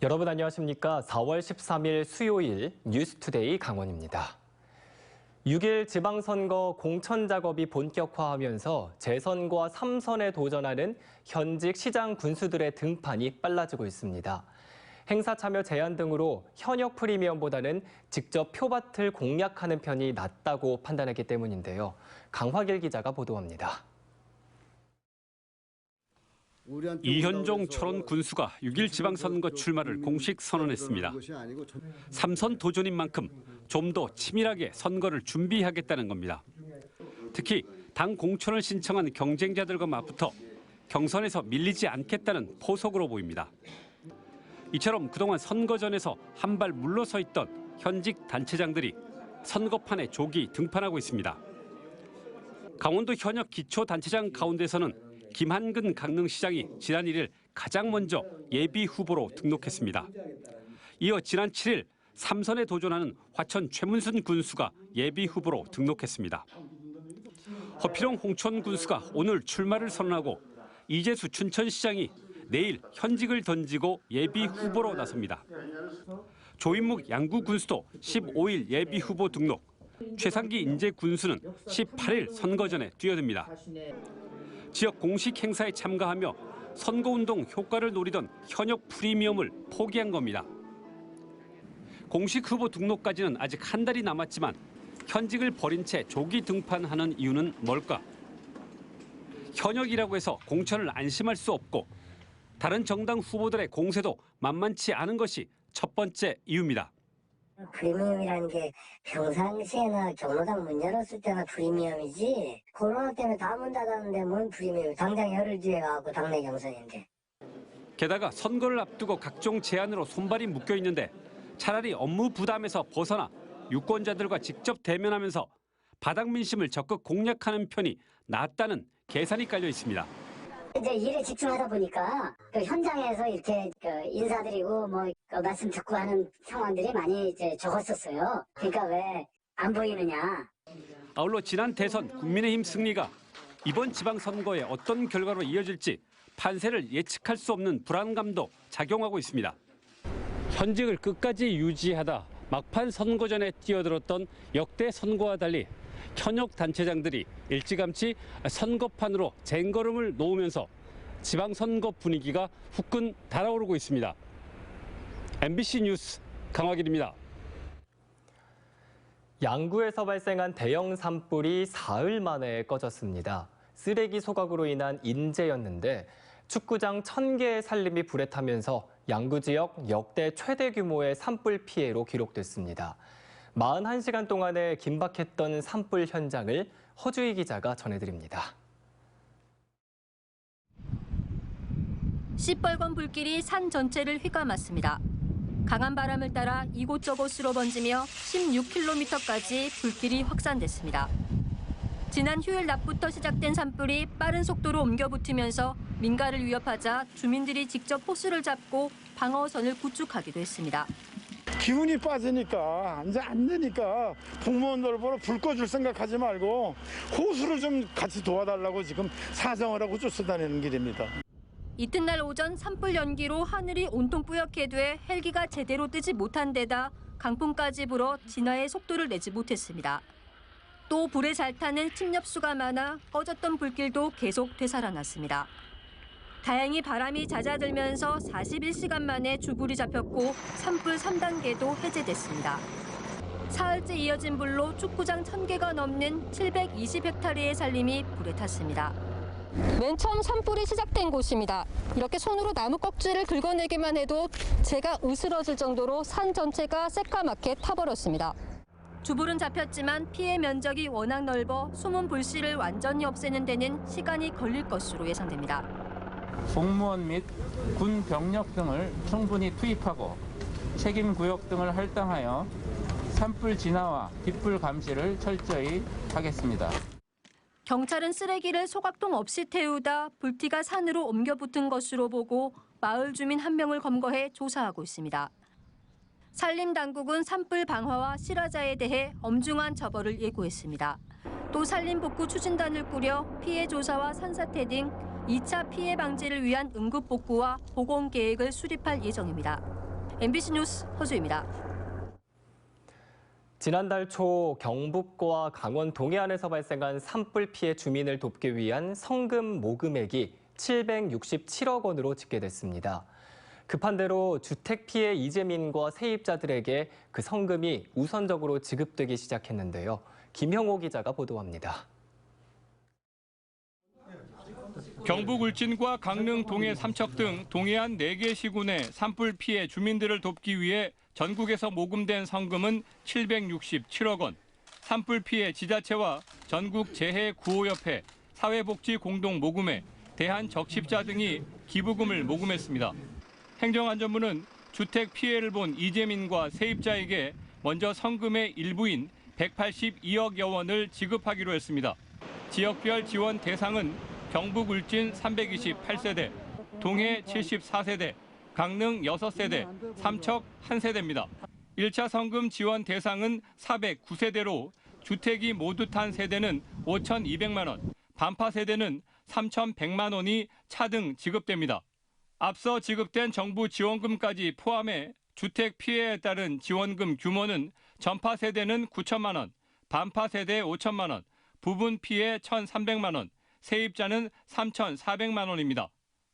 여러분 안녕하십니까? 4월 13일 수요일 뉴스투데이 강원입니다. 6일 지방선거 공천 작업이 본격화하면서 재선과 3선에 도전하는 현직 시장 군수들의 등판이 빨라지고 있습니다. 행사 참여 제한 등으로 현역 프리미엄보다는 직접 표밭을 공략하는 편이 낫다고 판단했기 때문인데요. 강화길 기자가 보도합니다. 이현종 철원 군수가 6일 지방선거 출마를 공식 선언했습니다. 3선 도전인 만큼 좀 더 치밀하게 선거를 준비하겠다는 겁니다. 특히 당 공천을 신청한 경쟁자들과 맞붙어 경선에서 밀리지 않겠다는 포석으로 보입니다. 이처럼 그동안 선거전에서 한 발 물러서 있던 현직 단체장들이 선거판에 조기 등판하고 있습니다. 강원도 현역 기초단체장 가운데서는 김한근 강릉시장이 지난 1일 가장 먼저 예비 후보로 등록했습니다. 이어 지난 7일 3선에 도전하는 화천 최문순 군수가 예비 후보로 등록했습니다. 허필용 홍천 군수가 오늘 출마를 선언하고 이재수 춘천시장이 내일 현직을 던지고 예비 후보로 나섭니다. 조인묵 양구 군수도 15일 예비 후보 등록, 최상기 인제 군수는 18일 선거전에 뛰어듭니다. 지역 공식 행사에 참가하며 선거운동 효과를 노리던 현역 프리미엄을 포기한 겁니다. 공식 후보 등록까지는 아직 한 달이 남았지만 현직을 버린 채 조기 등판하는 이유는 뭘까? 현역이라고 해서 공천을 안심할 수 없고 다른 정당 후보들의 공세도 만만치 않은 것이 첫 번째 이유입니다. 프리미엄이라는 게 평상시에나 경로당 문 열었을 때나 프리미엄이지 코로나 때문에 다 문 닫았는데 뭔 프리미엄, 당장 열흘 뒤에 가고 당내 경선인데. 게다가 선거를 앞두고 각종 제안으로 손발이 묶여 있는데 차라리 업무 부담에서 벗어나 유권자들과 직접 대면하면서 바닥 민심을 적극 공략하는 편이 낫다는 계산이 깔려 있습니다. 이제 일에 집중하다 보니까 그 현장에서 이렇게 인사드리고 말씀 듣고 하는 상황들이 많이 이제 적었었어요. 그러니까 왜 안 보이느냐. 아울러 지난 대선 국민의힘 승리가 이번 지방선거에 어떤 결과로 이어질지 판세를 예측할 수 없는 불안감도 작용하고 있습니다. 현직을 끝까지 유지하다 막판 선거전에 뛰어들었던 역대 선거와 달리 현역 단체장들이 일찌감치 선거판으로 쟁걸음을 놓으면서 지방선거 분위기가 후끈 달아오르고 있습니다. MBC 뉴스 강화길입니다. 양구에서 발생한 대형 산불이 사흘 만에 꺼졌습니다. 쓰레기 소각으로 인한 인재였는데 축구장 1000개의 산림이 불에 타면서 양구 지역 역대 최대 규모의 산불 피해로 기록됐습니다. 41시간 동안에 긴박했던 산불 현장을 허주희 기자가 전해드립니다. 시뻘건 불길이 산 전체를 휘감았습니다. 강한 바람을 따라 이곳저곳으로 번지며 16km까지 불길이 확산됐습니다. 지난 휴일 낮부터 시작된 산불이 빠른 속도로 옮겨붙으면서 민가를 위협하자 주민들이 직접 호수를 잡고 방어선을 구축하기도 했습니다. 기운이 빠지니까 이제 안 되니까 공무원들 보러 불 꺼줄 생각하지 말고 호수를 좀 같이 도와달라고 지금 사정을 하고 쫓아다니는 길입니다. 이튿날 오전 산불 연기로 하늘이 온통 뿌옇게 돼 헬기가 제대로 뜨지 못한 데다 강풍까지 불어 진화의 속도를 내지 못했습니다. 또 불에 잘 타는 침엽수가 많아 꺼졌던 불길도 계속 되살아났습니다. 다행히 바람이 잦아들면서 41시간 만에 주불이 잡혔고 산불 3단계도 해제됐습니다. 사흘째 이어진 불로 축구장 1000개가 넘는 720헥타르의 산림이 불에 탔습니다. 맨 처음 산불이 시작된 곳입니다. 이렇게 손으로 나무 껍질을 긁어내기만 해도 제가 으스러질 정도로 산 전체가 새까맣게 타버렸습니다. 주불은 잡혔지만 피해 면적이 워낙 넓어 숨은 불씨를 완전히 없애는 데는 시간이 걸릴 것으로 예상됩니다. 공무원 및 군 병력 등을 충분히 투입하고 책임 구역 등을 할당하여 산불 진화와 뒷불 감시를 철저히 하겠습니다. 경찰은 쓰레기를 소각동 없이 태우다 불티가 산으로 옮겨 붙은 것으로 보고 마을 주민 1명을 검거해 조사하고 있습니다. 산림당국은 산불 방화와 실화자에 대해 엄중한 처벌을 예고했습니다. 또 산림복구 추진단을 꾸려 피해 조사와 산사태 등 2차 피해 방지를 위한 응급복구와 복원 계획을 수립할 예정입니다. MBC 뉴스 허수입니다. 지난달 초 경북과 강원 동해안에서 발생한 산불 피해 주민을 돕기 위한 성금 모금액이 767억 원으로 집계됐습니다. 급한 대로 주택 피해 이재민과 세입자들에게 그 성금이 우선적으로 지급되기 시작했는데요. 김형호 기자가 보도합니다. 경북 울진과 강릉, 동해, 삼척 등 동해안 4개 시군의 산불 피해 주민들을 돕기 위해 전국에서 모금된 성금은 767억 원. 산불 피해 지자체와 전국 재해 구호협회, 사회복지공동모금회, 대한적십자 등이 기부금을 모금했습니다. 행정안전부는 주택 피해를 본 이재민과 세입자에게 먼저 성금의 일부인 182억여 원을 지급하기로 했습니다. 지역별 지원 대상은 경북 울진 328세대, 동해 74세대, 강릉 6세대, 삼척 1세대입니다. 1차 성금 지원 대상은 409세대로 주택이 모두 탄 세대는 5,200만 원, 반파 세대는 3,100만 원이 차등 지급됩니다. 앞서 지급된 정부 지원금까지 포함해 주택 피해에 따른 지원금 규모는 전파 세대는 9천만 원, 반파 세대 5천만 원, 부분 피해 1,300만 원, 세입자는 3,400만 원입니다.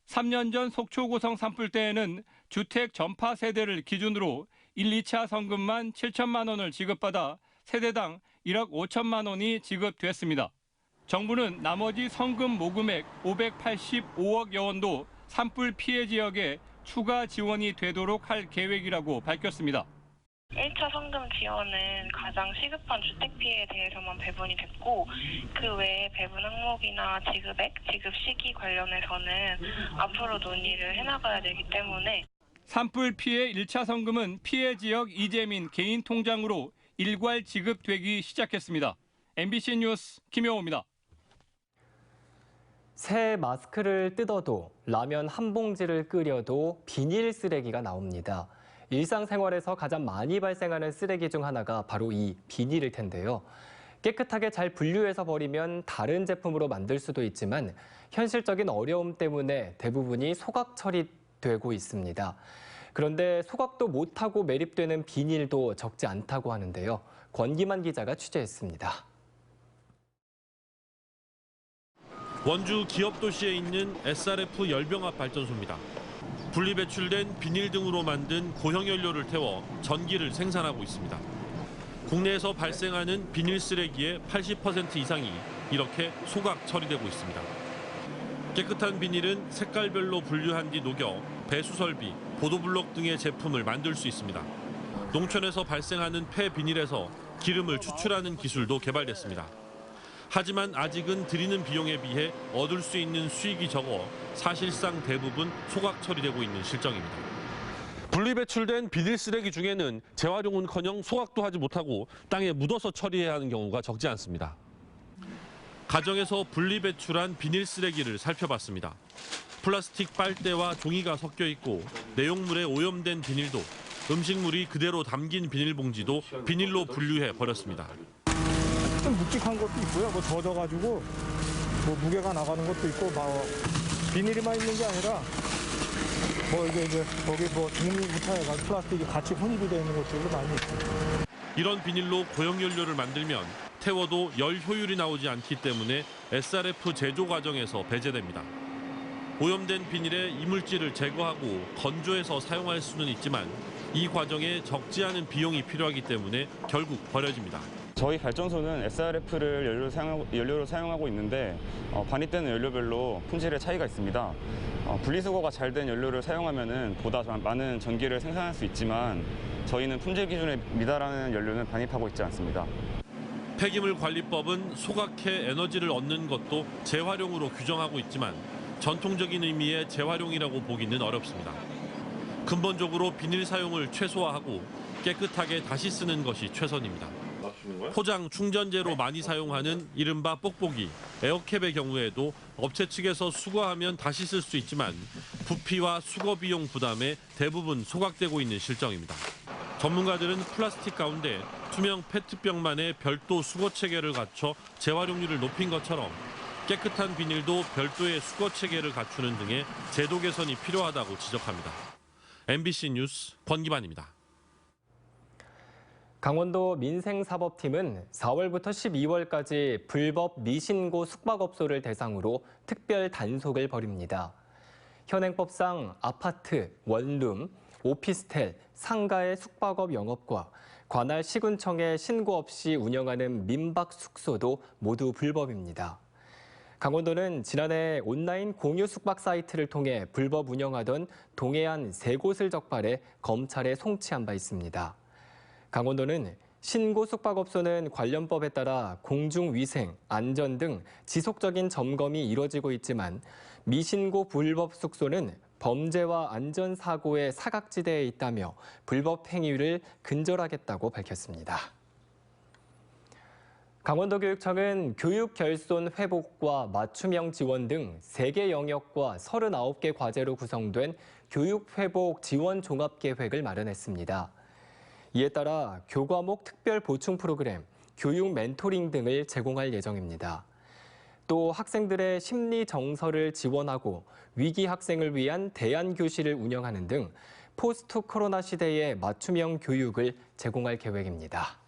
3년 전 속초 고성 산불 때에는 주택 전파 세대를 기준으로 1, 2차 성금만 7천만 원을 지급받아 세대당 1억 5천만 원이 지급됐습니다. 정부는 나머지 성금 모금액 585억여 원도 산불 피해 지역에 추가 지원이 되도록 할 계획이라고 밝혔습니다. 1차 성금 지원은 가장 시급한 주택 피해에 대해서만 배분이 됐고 그 외에 배분 항목이나 지급액, 지급 시기 관련해서는 앞으로 논의를 해나가야 되기 때문에 산불 피해 1차 성금은 피해 지역 이재민 개인 통장으로 일괄 지급되기 시작했습니다. MBC 뉴스 김영호입니다. 새 마스크를 뜯어도 라면 한 봉지를 끓여도 비닐 쓰레기가 나옵니다. 일상생활에서 가장 많이 발생하는 쓰레기 중 하나가 바로 이 비닐일 텐데요. 깨끗하게 잘 분류해서 버리면 다른 제품으로 만들 수도 있지만 현실적인 어려움 때문에 대부분이 소각 처리되고 있습니다. 그런데 소각도 못하고 매립되는 비닐도 적지 않다고 하는데요. 권기만 기자가 취재했습니다. 원주 기업도시에 있는 SRF 열병합 발전소입니다. 분리배출된 비닐 등으로 만든 고형연료를 태워 전기를 생산하고 있습니다. 국내에서 발생하는 비닐 쓰레기의 80% 이상이 이렇게 소각 처리되고 있습니다. 깨끗한 비닐은 색깔별로 분류한 뒤 녹여 배수설비, 보도블록 등의 제품을 만들 수 있습니다. 농촌에서 발생하는 폐비닐에서 기름을 추출하는 기술도 개발됐습니다. 하지만 아직은 들이는 비용에 비해 얻을 수 있는 수익이 적어 사실상 대부분 소각 처리되고 있는 실정입니다. 분리배출된 비닐 쓰레기 중에는 재활용은커녕 소각도 하지 못하고 땅에 묻어서 처리해야 하는 경우가 적지 않습니다. 가정에서 분리배출한 비닐 쓰레기를 살펴봤습니다. 플라스틱 빨대와 종이가 섞여 있고 내용물에 오염된 비닐도, 음식물이 그대로 담긴 비닐봉지도 비닐로 분류해 버렸습니다. 좀 묵직한 것도 있고요. 뭐 젖어가지고 뭐 무게가 나가는 것도 있고, 비닐이만 있는 게 아니라 이게 거기 종이부터 해가지고 플라스틱이 같이 혼입이 되어 있는 것들도 많이 있어요. 이런 비닐로 고형연료를 만들면 태워도 열 효율이 나오지 않기 때문에 SRF 제조 과정에서 배제됩니다. 오염된 비닐에 이물질을 제거하고 건조해서 사용할 수는 있지만 이 과정에 적지 않은 비용이 필요하기 때문에 결국 버려집니다. 저희 발전소는 SRF를 연료로 사용하고 있는데 반입되는 연료별로 품질의 차이가 있습니다. 분리수거가 잘 된 연료를 사용하면 보다 많은 전기를 생산할 수 있지만 저희는 품질 기준에 미달하는 연료는 반입하고 있지 않습니다. 폐기물관리법은 소각해 에너지를 얻는 것도 재활용으로 규정하고 있지만 전통적인 의미의 재활용이라고 보기는 어렵습니다. 근본적으로 비닐 사용을 최소화하고 깨끗하게 다시 쓰는 것이 최선입니다. 포장 충전재로 많이 사용하는 이른바 뽁뽁이, 에어캡의 경우에도 업체 측에서 수거하면 다시 쓸 수 있지만 부피와 수거 비용 부담에 대부분 소각되고 있는 실정입니다. 전문가들은 플라스틱 가운데 투명 페트병만의 별도 수거 체계를 갖춰 재활용률을 높인 것처럼 깨끗한 비닐도 별도의 수거 체계를 갖추는 등의 제도 개선이 필요하다고 지적합니다. MBC 뉴스 권기반입니다. 강원도 민생사법팀은 4월부터 12월까지 불법 미신고 숙박업소를 대상으로 특별 단속을 벌입니다. 현행법상 아파트, 원룸, 오피스텔, 상가의 숙박업 영업과 관할 시군청에 신고 없이 운영하는 민박 숙소도 모두 불법입니다. 강원도는 지난해 온라인 공유 숙박 사이트를 통해 불법 운영하던 동해안 3곳을 적발해 검찰에 송치한 바 있습니다. 강원도는 신고 숙박업소는 관련법에 따라 공중위생, 안전 등 지속적인 점검이 이뤄지고 있지만 미신고 불법 숙소는 범죄와 안전사고의 사각지대에 있다며 불법 행위를 근절하겠다고 밝혔습니다. 강원도교육청은 교육 결손 회복과 맞춤형 지원 등 3개 영역과 39개 과제로 구성된 교육회복 지원 종합계획을 마련했습니다. 이에 따라 교과목 특별 보충 프로그램, 교육 멘토링 등을 제공할 예정입니다. 또 학생들의 심리 정서를 지원하고 위기 학생을 위한 대안교실을 운영하는 등 포스트 코로나 시대의 맞춤형 교육을 제공할 계획입니다.